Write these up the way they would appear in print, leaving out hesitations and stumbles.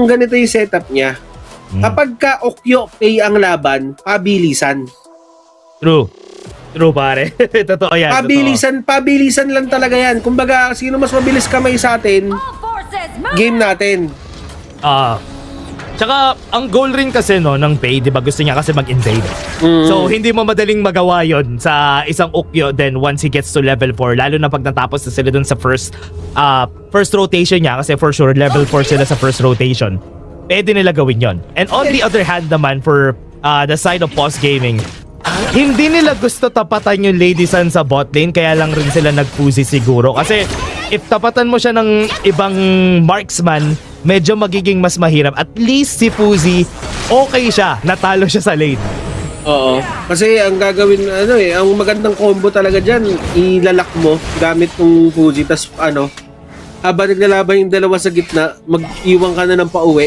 ganito yung setup niya. Kapag ka Okyo Pay ang laban, pabilisan. True. True, pare. Totoo yan. Pabilisan lang talaga yan. Kumbaga, sino mas mabilis kamay sa atin, game natin. Tsaka, ang goal rin kasi no, ng Pay, di ba, gusto niya kasi mag-invade. So, hindi mo madaling magawa yon sa isang Ukyo then once he gets to level 4, lalo na pag natapos na sila dun sa first rotation niya, kasi for sure, level 4 sila sa first rotation. Pwede nila gawin yon. And on the other hand naman, for the side of Post Gaming, hindi nila gusto tapatan yung Lady Sun sa bot lane, kaya lang rin sila nag-Fuzi siguro. Kasi, if tapatan mo siya ng ibang marksman, medyo magiging mas mahirap. At least si Fuzi, okay siya. Natalo siya sa lane. Oo. Kasi ang gagawin, ang magandang combo talaga dyan, ilalak mo gamit ng Fuzi. Tas habang naglalaban yung dalawa sa gitna, mag-iwan ka na ng pauwi.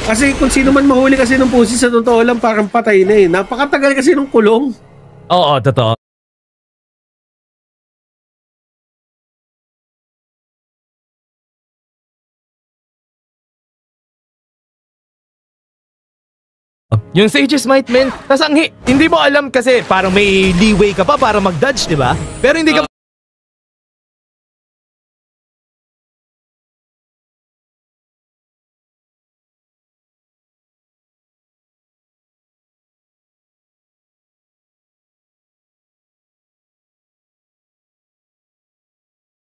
Kasi kung sino man mahuli kasi ng Fuzi, sa totoo lang parang patay na eh. Napakatagal kasi ng kulong. Oo, totoo. Yung Sage's Might, man, tas hindi mo alam kasi parang may leeway ka pa para mag-dodge, di ba? Pero hindi ka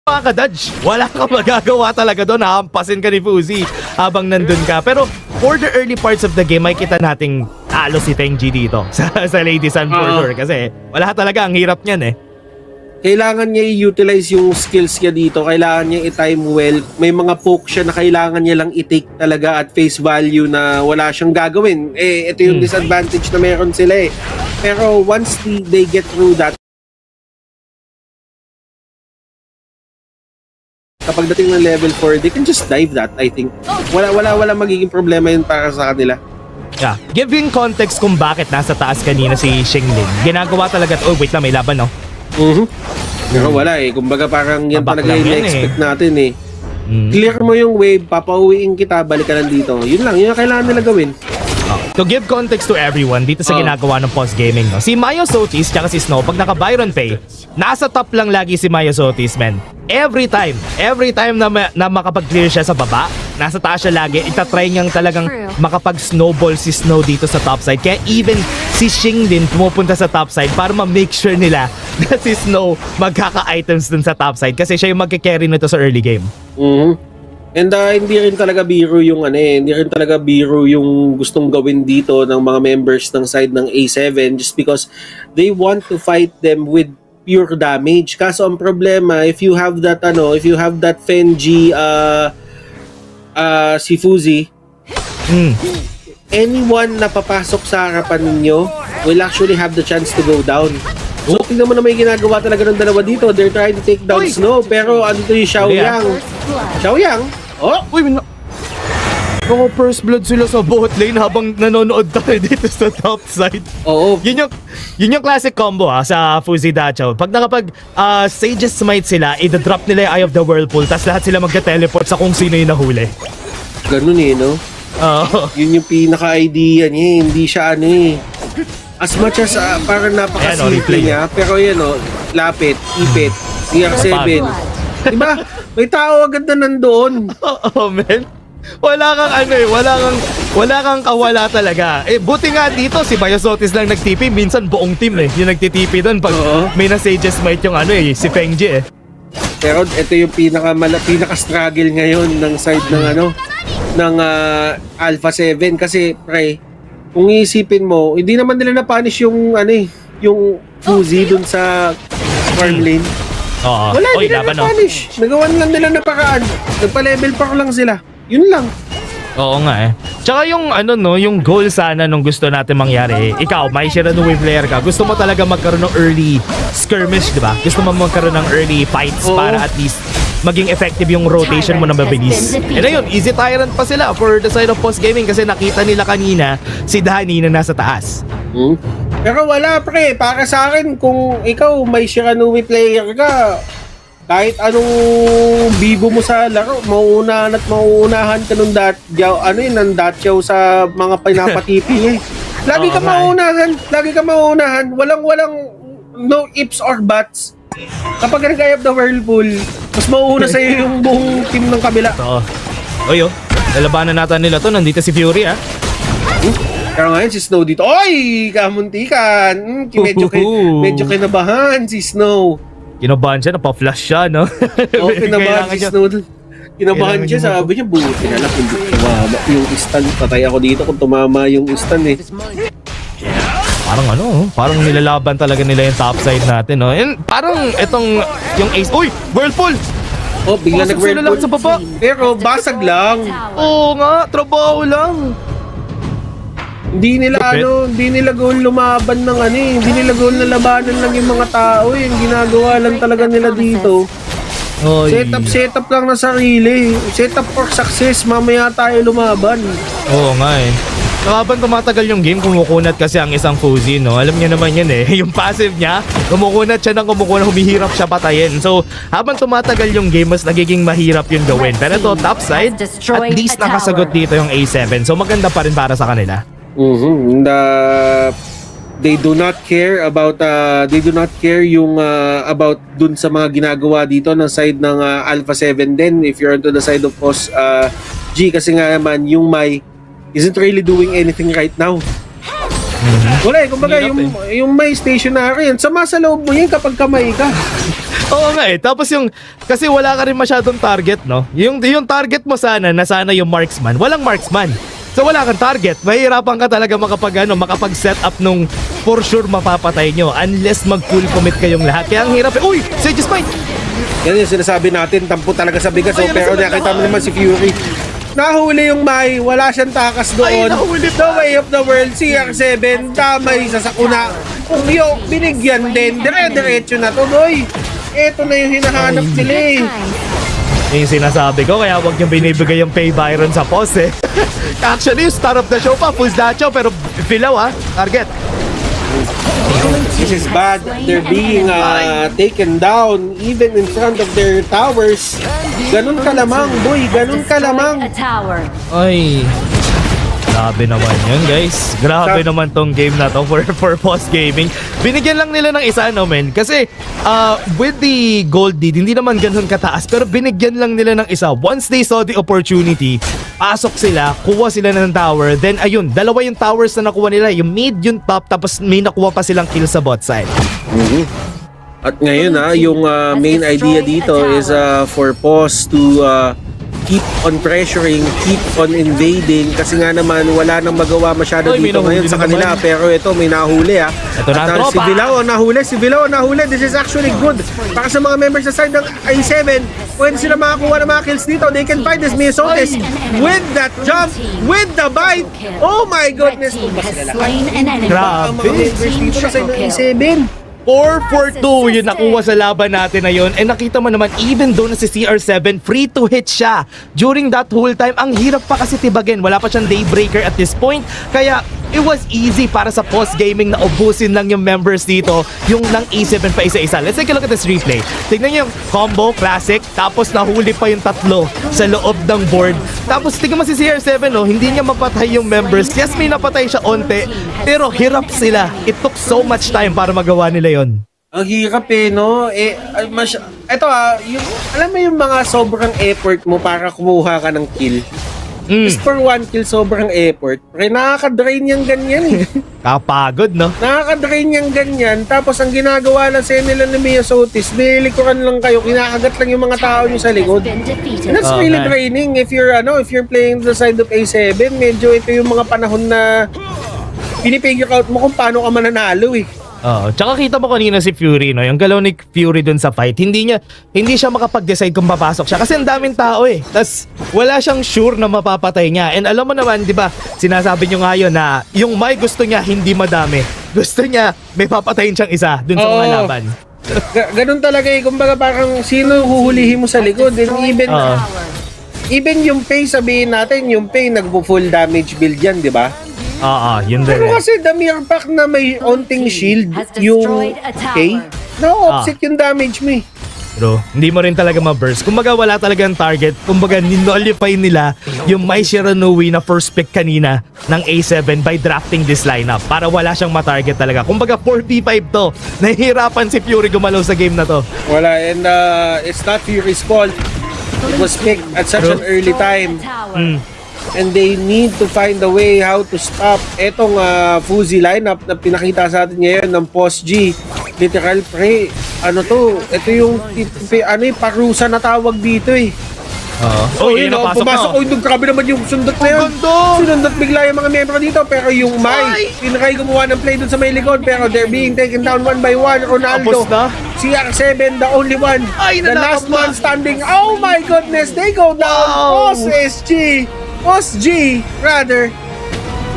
makaka-dodge. Wala kang magagawa talaga doon. Hampasin ka ni Fuzi habang nandun ka. Pero for the early parts of the game, may kita nating talo si Tenji dito sa Lady Sun for sure. Kasi wala talaga. Ang hirap niyan eh. Kailangan niya i-utilize yung skills niya dito. Kailangan niya i-time well. May mga poke siya na kailangan niya lang i-take talaga at face value na wala siyang gagawin. Ito yung disadvantage na meron sila eh. Pero once they get through that, kapag dating ng level 4, they can just dive that, I think. Wala magiging problema yun para sa kanila. Yeah. Giving context kung bakit nasa taas kanina si Xinglin, ginagawa talaga, wait na, may laban, no? Pero wala eh. Kumbaga parang yan talaga yung na-expect natin eh. Clear mo yung wave, papauwiin kita, balik ka lang dito. Yun lang, yun ang kailangan nila gawin. To give context to everyone dito sa ginagawa ng Post Gaming, no? Si Myosotis tsaka si Snow, pag naka-Byron Pay, nasa top lang lagi si Myosotis, man. Every time na makapag-clear siya sa baba, nasa taas siya lagi. Itatry niyang talagang makapag-snowball si Snow dito sa top side. Kaya even si Xinglin pumupunta sa top side para ma-make sure nila na si Snow magkaka-items dun sa top side kasi siya yung magkikarry nito sa early game. And hindi rin talaga biro yung hindi rin talaga biro yung gustong gawin dito ng mga members ng side ng A7 just because they want to fight them with pure damage. Kaso ang problema, if you have that Fenji si Fuzi, anyone na papasok sa harapan ninyo will actually have the chance to go down. So tingnan mo na may ginagawa talaga ng dalawa dito. They're trying to take down Snow, pero andito yung Xiaoyang. First blood sila sa bot lane habang nanonood tayo dito sa top side. Oo. Yun yung classic combo sa Fuzi Dachao. Pag Sage's Smite sila, i-drop nila yung Eye of the Whirlpool, tas lahat sila magka-teleport sa kung sino yung nahuli. Ganun eh, no? Yun yung pinaka-idea niya. Hindi siya as much as parang napakasimple niya, pero lapit, ipit, CR7. Diba? May tao agad na nandoon. Oo, man. Wala kang kawala talaga. Buti nga dito si Myosotis lang nag-TP, minsan buong team yung nagti-TP doon pag may na-Sage's Might yung si Fengji Pero ito yung pinaka-struggle ngayon ng side ng Alpha 7 kasi kung iisipin mo, hindi naman nila na-punish yung Fuzi dun sa farm lane. Wala, hindi nila na-punish. Nagawan lang nila na paraan. Nagpa-level pa lang sila. Yun lang. Oo nga Tsaka yung ano no, yung goal sana nung gusto natin mangyari. Ikaw, may Shiranui player ka. Gusto mo talaga magkaroon ng early skirmish, di ba? Gusto mo magkaroon ng early fights para at least maging effective yung rotation mo na mabilis. And ayun, easy tyrant pa sila for the side of Post Gaming kasi nakita nila kanina si Danny na nasa taas. Pero wala pre, para sa akin kung ikaw may Shiranui player ka, kahit anong bibo mo sa laro, mauunahan at mauunahan ka nung ng datyaw sa mga pinapatipi eh. Lagi ka mauunahan, walang no ifs or buts. Kapag nag-eye of the whirlpool, mas mauuna sa'yo yung buong team ng kabila. Oo. Oyo, lalabanan natin nila to, nandito si Fury Pero ngayon si Snow dito, oy! Kamuntikan! Medyo kinabahan si Snow. Kinabahan siya, napaflash siya, no? Oo, kinabahan si Snow. Kinabahan siya, sabi niya, buti na lang kung tumama yung stun. Patay ako dito kung tumama yung stun eh. Parang nilalaban talaga nila yung top side natin, no? And parang itong, yung ace, uy! Whirlpool! Oh, bigla nag-whirlpool. Sa baba. Pero basag lang. Oo nga, trabaho lang. Hindi nila goal lumaban ng hindi nila goal na labanan lang yung mga tao eh. Yung ginagawa lang talaga nila dito. Setup lang na sarili. Setup for success, mamaya tayo lumaban. Oo nga eh. Habang tumatagal yung game, kumukunat kasi ang isang Fuzi, no? Alam niya naman yun eh. Yung passive niya, kumukunat siya ng kumukunat, humihirap siya patayin. So, habang tumatagal yung game, mas nagiging mahirap yung gawin. Pero ito, top side, at least nakasagot dito yung A7. So, maganda pa rin para sa kanila. They do not care about yung about dun sa mga ginagawa dito ng side ng Alpha 7 din. If you're onto the side of Post G, kasi nga naman yung Mai isn't really doing anything right now. Wala eh, kumbaga yung Mai stationary yan, sama sa loob mo yan kapag kamay ka. Oo nga eh. Tapos kasi wala ka rin masyadong target, no? Yung target mo sana yung marksman. Walang marksman. So wala kang target. Mahirapan ka talaga makapag-set up nung for sure mapapatay nyo unless mag-full commit kayong lahat. Kaya ang hirap eh. Uy! Sage's Fight! Yan yung sinasabi natin, tampo talaga sa bigas. Pero nakita mo naman si Fury. Nahuli yung Mai, wala siyang takas doon. The way of the world, CR7, damay sa sakuna. Umyo, binigyan din. Dire-diretso na to, boy. Ito na yung hinahanap nila eh. Yung sinasabi ko, kaya huwag niyong binibigay yung pay Byron sa post eh. Actually, start of the show pa, full dacho, pero Filaw target. This is bad. They're being taken down even in front of their towers. Ganun ka lamang, boy. Ganun ka lamang. Ay, grabe naman yun, guys. Grabe naman tong game na to for Post Gaming. Binigyan lang nila ng isa, men. Kasi with the gold lead, hindi naman ganun kataas. Pero binigyan lang nila ng isa. Once they saw the opportunity, pasok sila, kuha sila ng tower. Then ayun, dalawa yung towers na nakuha nila. Yung mid, yung top, tapos may nakuha pa silang kill sa bot side. At ngayon yung main idea dito is for Post to keep on pressuring, keep on invading kasi nga naman wala nang magawa masyado dito ngayon sa kanila. Pero ito may nahuli Ito na ang si Bilao nahuli. This is actually good para sa mga members sa side ng A7. Pwede sila makakuha ng mga kills dito. They can find this Miasotis with that jump, with the bite. Oh my goodness. Grabe. Ang mga members dito sa side ng A7. 4-4-2 yung nakuha sa laban natin na yun. And nakita mo naman, even though na si CR7, free to hit siya. During that whole time, ang hirap pa kasi tibagin. Wala pa siyang Daybreaker at this point. Kaya, it was easy para sa Post Gaming na ubusin lang yung members dito, yung ng A7 pa isa-isa. Let's take a look at this replay. Tignan niyo yung combo, classic, tapos nahuli pa yung tatlo sa loob ng board. Tapos tignan mo si CR7, hindi niya mapatay yung members. Yes, may napatay siya onte, pero hirap sila. It took so much time para magawa nila yon. Ang hirap no? Ito alam mo yung mga sobrang effort mo para kumuha ka ng kill. Just for one kill, sobrang effort. Pre, nakaka-drain yung ganyan Kapagod, no? Nakaka-drain yung ganyan. Tapos ang ginagawa lang sa nila ni Miasotis, nililikuran lang kayo, kinakagat lang yung mga tao nyo sa likod. And that's really draining if you're playing the side of A7. Medyo ito yung mga panahon na pinipigure out mo kung paano ka mananalo Oo, tsaka kita mo kanina si Fury, no? Yung galaw ni Fury dun sa fight, hindi siya makapag-decide kung papasok siya kasi ang daming tao eh. Tas wala siyang sure na mapapatay niya. And alam mo naman, 'di ba? Sinasabi niyo ngayon na yung Mai gusto niya hindi madami. Gusto niya may papatayin siyang isa dun sa mga laban. Ganun talaga eh. Kumbaga parang sino huhulihin mo sa likod. And even yung Pei, sabihin natin, yung Pei nagpo-full damage build yan, di ba? Yun din. Pero kasi the mere fact na may onting shield yung Pei, na-offset yung damage mo eh. Bro, hindi mo rin talaga ma-burst. Kumbaga wala talagang target. Kumbaga ninolify nila yung Mai Shiranui na first pick kanina ng A7 by drafting this lineup para wala siyang ma-target talaga. Kumbaga 4v5 to. Nahihirapan si Fury gumalaw sa game na to. Wala, and it's not Fury's fault. It was picked at such an early time. And they need to find a way how to stop etong Fuzi lineup na pinakita sa atin ngayon ng Post G. Literal pre, ito yung parusa na tawag dito eh. Pumasok ko yung grabe naman yung sundot na yun. Sinundot bigla yung mga membro dito, pero yung Mai, pinakay gumawa ng play dun sa may likod, pero they're being taken down one by one. Ronaldo, CR7, the only one, the last one standing. Oh my goodness, they go down. Boss G, rather,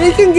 they can get